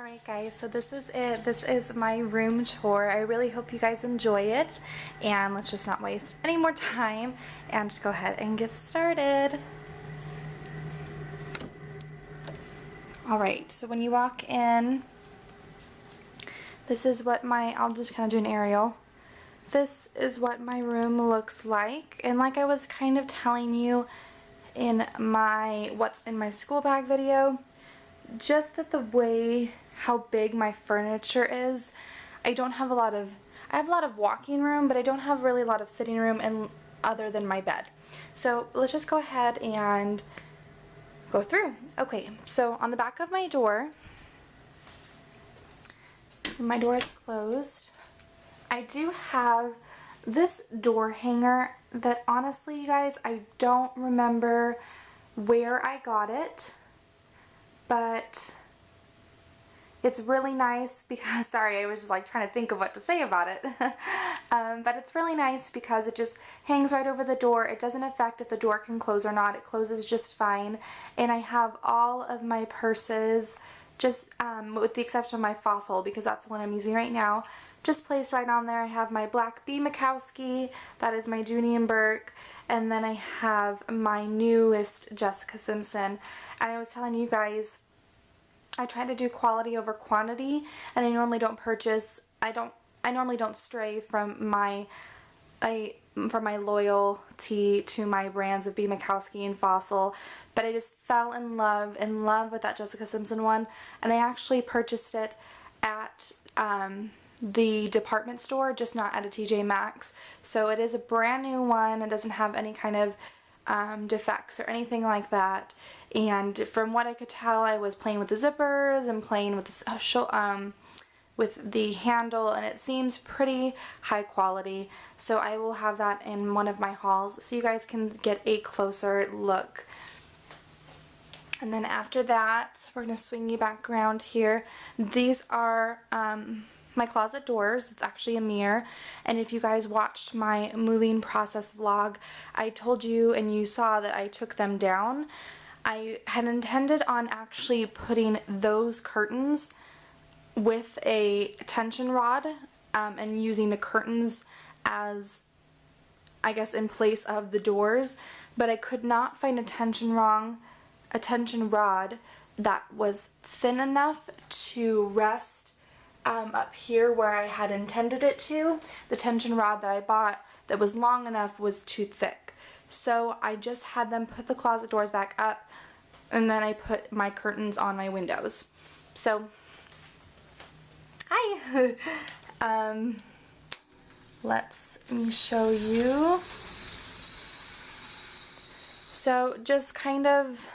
Alright guys, so this is it. This is my room tour. I really hope you guys enjoy it, and let's just not waste any more time and just go ahead and get started. Alright, so when you walk in, this is what I'll just kind of do an aerial. This is what my room looks like, and like I was kind of telling you in my what's in my school bag video, just that the way how big my furniture is, I have a lot of walking room, but I don't have really a lot of sitting room and other than my bed. So let's just go ahead and go through. Okay, so on the back of my door is closed. I do have this door hanger that honestly, you guys, I don't remember where I got it, but it's really nice because, sorry, I was just like trying to think of what to say about it. But it's really nice because it just hangs right over the door. It doesn't affect if the door can close or not. It closes just fine. And I have all of my purses, just with the exception of my Fossil, because that's the one I'm using right now, just placed right on there. I have my black B. Mikowski, that is my Dooney and Burke, and then I have my newest Jessica Simpson. And I was telling you guys, I try to do quality over quantity, and I normally don't purchase, I normally don't stray from my loyalty to my brands of B. Mikowski and Fossil, but I just fell in love with that Jessica Simpson one, and I actually purchased it at the department store, just not at a TJ Maxx. So it is a brand new one. It doesn't have any kind of defects or anything like that, and from what I could tell, I was playing with the zippers and playing with the handle, and it seems pretty high quality. So I will have that in one of my hauls so you guys can get a closer look. And then after that, we're going to swing you back around here. These are my closet doors. It's actually a mirror, and if you guys watched my moving process vlog, I told you and you saw that I took them down. I had intended on actually putting those curtains with a tension rod and using the curtains as, I guess, in place of the doors, but I could not find a tension rod that was thin enough to rest up here where I had intended it to. The tension rod that I bought that was long enough was too thick. So I just had them put the closet doors back up, and then I put my curtains on my windows. So, hi! Let me show you. So just kind of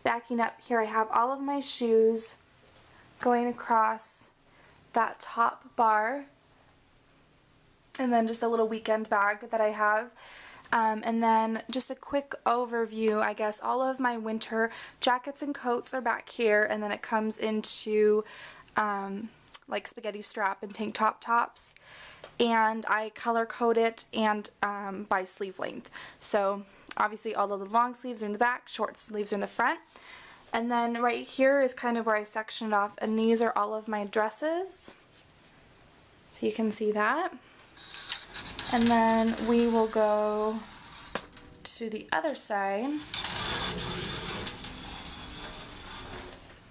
backing up here, I have all of my shoes going across that top bar, and then just a little weekend bag that I have, and then just a quick overview, I guess. All of my winter jackets and coats are back here, and then it comes into like spaghetti strap and tank top tops, and I color code it and by sleeve length. So obviously all of the long sleeves are in the back, short sleeves are in the front. And then right here is kind of where I sectioned off, and these are all of my dresses. So you can see that. And then we will go to the other side.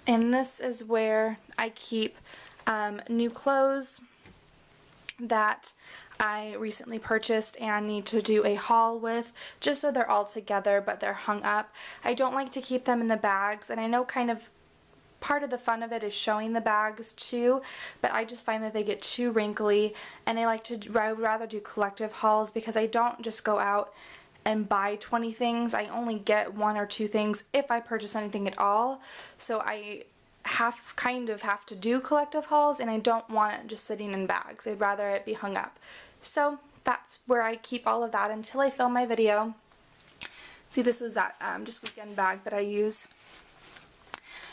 And this is where I keep new clothes that I recently purchased and need to do a haul with, just so they're all together but they're hung up. I don't like to keep them in the bags, and I know kind of part of the fun of it is showing the bags too, but I just find that they get too wrinkly, and I would rather do collective hauls because I don't just go out and buy 20 things. I only get 1 or 2 things if I purchase anything at all. So I kind of have to do collective hauls, and I don't want it just sitting in bags. I'd rather it be hung up. So that's where I keep all of that until I film my video. See, this was that just weekend bag that I use.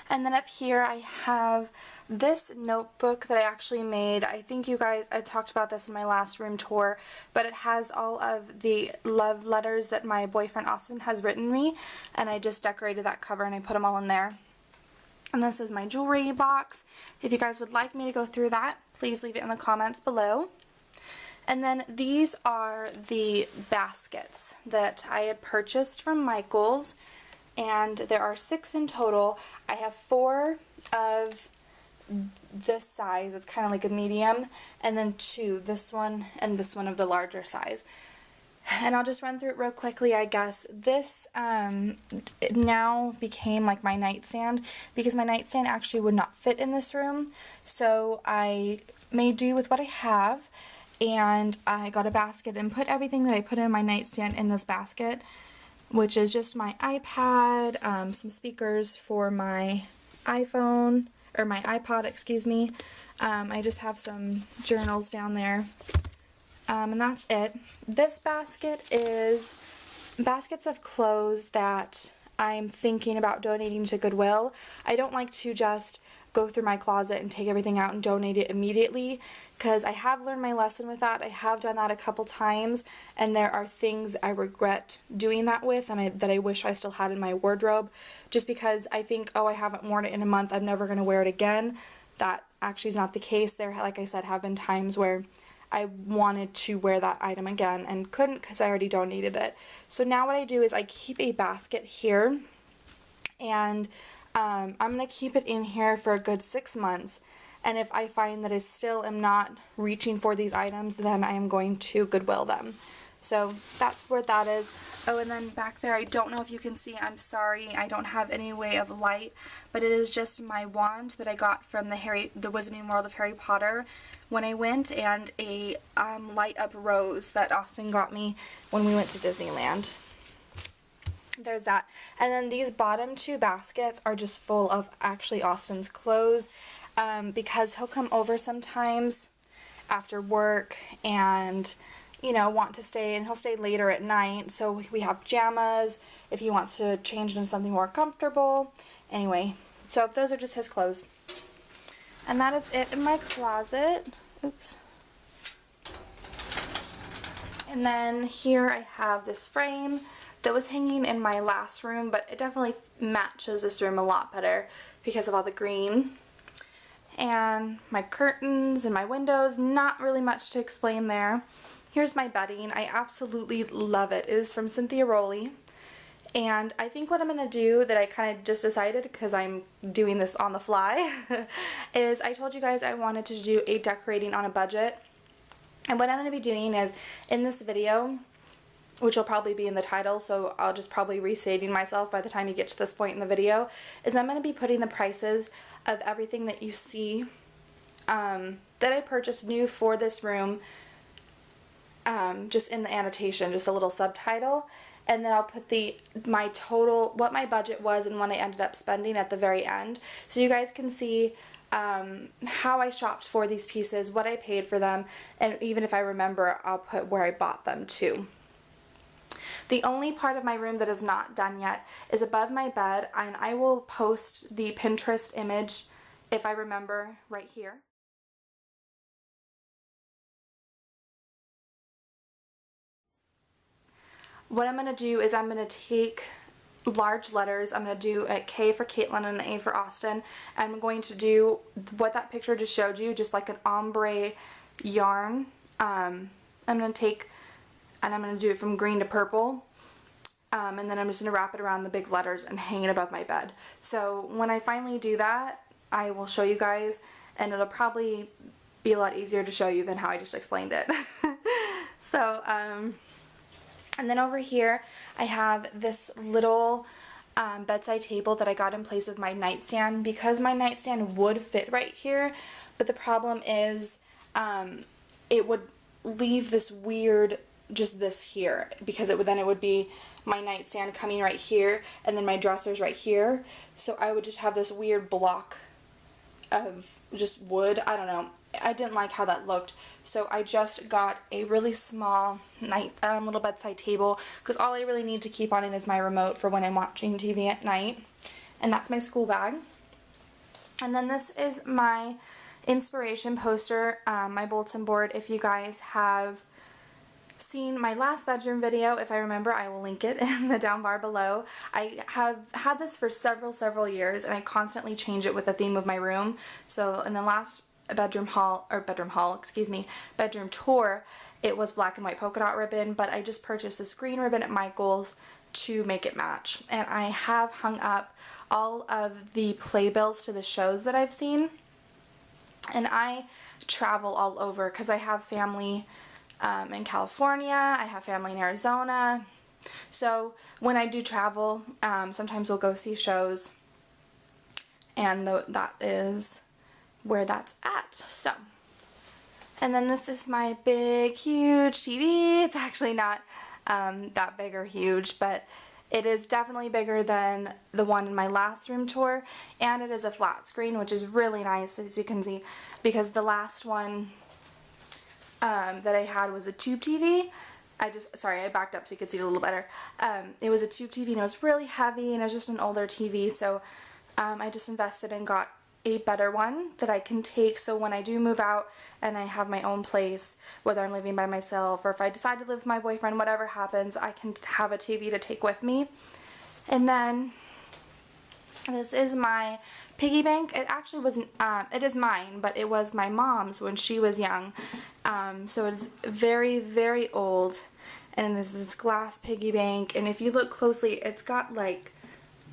And then up here I have this notebook that I actually made. I think you guys, I talked about this in my last room tour, but it has all of the love letters that my boyfriend Austin has written me, and I just decorated that cover and I put them all in there. And this is my jewelry box. If you guys would like me to go through that, please leave it in the comments below. And then these are the baskets that I had purchased from Michael's, and there are 6 in total. I have 4 of this size, it's kind of like a medium, and then 2, this one and this one of the larger size. And I'll just run through it real quickly, I guess. This it now became like my nightstand, because my nightstand actually would not fit in this room, so I made do with what I have. And I got a basket and put everything that I put in my nightstand in this basket, which is just my iPad, some speakers for my iPhone, or my iPod, excuse me. I just have some journals down there, and that's it. This basket is baskets of clothes that I'm thinking about donating to Goodwill. I don't like to just go through my closet and take everything out and donate it immediately, because I have learned my lesson with that. I have done that a couple times, and there are things I regret doing that with, and that I wish I still had in my wardrobe, just because I think, oh, I haven't worn it in a month, I'm never going to wear it again. That actually is not the case. There, like I said, have been times where I wanted to wear that item again and couldn't because I already donated it. So now what I do is I keep a basket here, and I'm going to keep it in here for a good 6 months. And if I find that I still am not reaching for these items, then I am going to Goodwill them. So that's where that is. Oh, and then back there, I don't know if you can see, I'm sorry, I don't have any way of light, but it is just my wand that I got from the Wizarding World of Harry Potter when I went, and a light up rose that Austin got me when we went to Disneyland. There's that. And then these bottom 2 baskets are just full of actually Austin's clothes, because he'll come over sometimes after work and, you know, want to stay, and he'll stay later at night. So we have pajamas if he wants to change into something more comfortable. Anyway, so those are just his clothes. And that is it in my closet. Oops. And then here I have this frame that was hanging in my last room, but it definitely matches this room a lot better because of all the green. And my curtains and my windows, not really much to explain there. Here's my bedding. I absolutely love it. It is from Cynthia Rowley. And I think what I'm going to do, that I kind of just decided because I'm doing this on the fly, is I told you guys I wanted to do a decorating on a budget. And what I'm going to be doing is, in this video, which will probably be in the title, so I'll just probably restating myself by the time you get to this point in the video, is I'm going to be putting the prices of everything that you see that I purchased new for this room, just in the annotation, just a little subtitle, and then I'll put my total, what my budget was and what I ended up spending at the very end, so you guys can see how I shopped for these pieces, what I paid for them, and even if I remember, I'll put where I bought them too. The only part of my room that is not done yet is above my bed, and I will post the Pinterest image, if I remember, right here. What I'm going to do is I'm going to take large letters. I'm going to do a K for Caitlin and an A for Austin. I'm going to do what that picture just showed you, just like an ombre yarn. I'm going to take, and I'm going to do it from green to purple. And then I'm just going to wrap it around the big letters and hang it above my bed. So when I finally do that, I will show you guys, and it'll probably be a lot easier to show you than how I just explained it. So, and then over here I have this little bedside table that I got in place of my nightstand, because my nightstand would fit right here, but the problem is it would leave this weird, just this here, because then it would be my nightstand coming right here and then my dressers right here, so I would just have this weird block of just wood. I don't know, I didn't like how that looked, so I just got a really small little bedside table, because all I really need to keep on it is my remote for when I'm watching TV at night, and that's my school bag. And then this is my inspiration poster, my bulletin board. If you guys have seen my last bedroom video, if I remember, I will link it in the down bar below. I have had this for several years, and I constantly change it with the theme of my room. So in the last bedroom tour, it was black and white polka dot ribbon, but I just purchased this green ribbon at Michael's to make it match. And I have hung up all of the playbills to the shows that I've seen. And I travel all over because I have family in California, I have family in Arizona. So when I do travel, sometimes we'll go see shows, and that is where that's at. So, and then this is my big, huge TV. It's actually not that big or huge, but it is definitely bigger than the one in my last room tour, and it is a flat screen, which is really nice, as you can see, because the last one that I had was a tube TV. Sorry, I backed up so you could see it a little better. It was a tube TV, and it was really heavy, and it was just an older TV, so I just invested and got a better one that I can take, so when I do move out and I have my own place, whether I'm living by myself or if I decide to live with my boyfriend, whatever happens, I can have a TV to take with me. And then this is my piggy bank. It actually wasn't, it is mine, but it was my mom's when she was young. So it is very old, and it is this glass piggy bank, and if you look closely, it's got like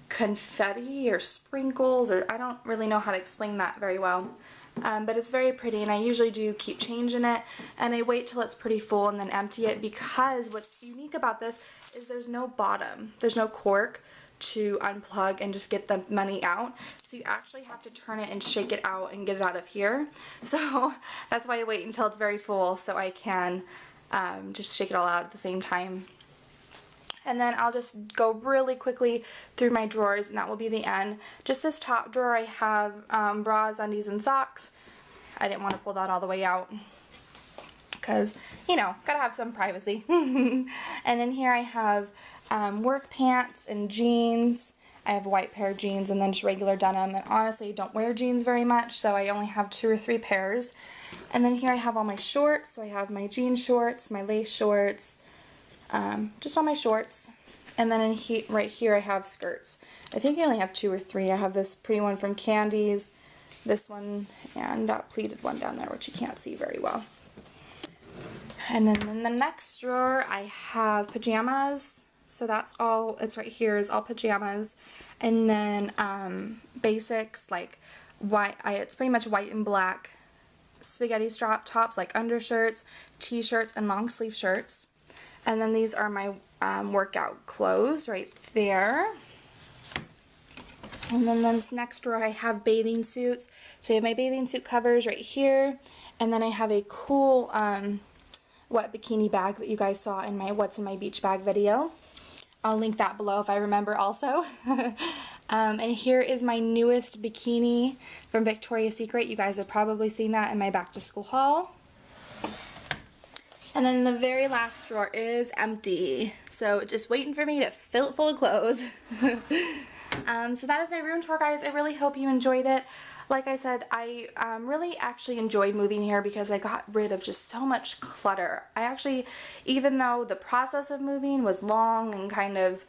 confetti or sprinkles, or I don't really know how to explain that very well, but it's very pretty, and I usually do keep change in it, and I wait till it's pretty full and then empty it, because what's unique about this is there's no bottom, there's no cork to unplug and just get the money out, so you actually have to turn it and shake it out and get it out of here. So that's why I wait until it's very full, so I can just shake it all out at the same time. And then I'll just go really quickly through my drawers, and that will be the end. Just this top drawer, I have bras, undies, and socks. I didn't want to pull that all the way out because, you know, gotta have some privacy. And then here I have work pants and jeans. I have a white pair of jeans and then just regular denim. And honestly, I don't wear jeans very much, so I only have 2 or 3 pairs. And then here I have all my shorts. So I have my jean shorts, my lace shorts, just all my shorts. And then right here I have skirts. I think I only have 2 or 3. I have this pretty one from Candies, this one, and that pleated one down there, which you can't see very well. And then in the next drawer I have pajamas. So that's all, it's right here is all pajamas. And then basics like white, it's pretty much white and black spaghetti strap tops like undershirts, t-shirts, and long sleeve shirts. And then these are my workout clothes right there. And then this next drawer I have bathing suits. So I have my bathing suit covers right here. And then I have a cool wet bikini bag that you guys saw in my What's in My Beach Bag video. I'll link that below if I remember also. And here is my newest bikini from Victoria's Secret. You guys have probably seen that in my back to school haul. And then the very last drawer is empty. So just waiting for me to fill it full of clothes. So that is my room tour, guys. I really hope you enjoyed it. Like I said, I really actually enjoyed moving here because I got rid of just so much clutter. I actually, even though the process of moving was long and kind of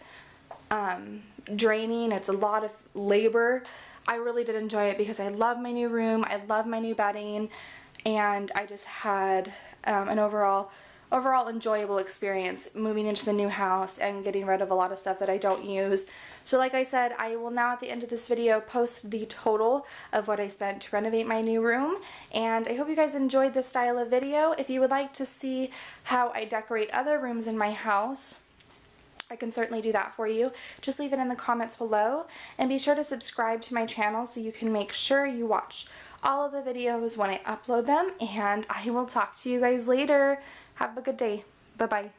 draining, it's a lot of labor, I really did enjoy it because I love my new room, I love my new bedding, and I just had an overall enjoyable experience moving into the new house and getting rid of a lot of stuff that I don't use. So like I said, I will now at the end of this video post the total of what I spent to renovate my new room, and I hope you guys enjoyed this style of video. If you would like to see how I decorate other rooms in my house, I can certainly do that for you. Just leave it in the comments below, and be sure to subscribe to my channel so you can make sure you watch all of the videos when I upload them, and I will talk to you guys later. Have a good day. Bye-bye.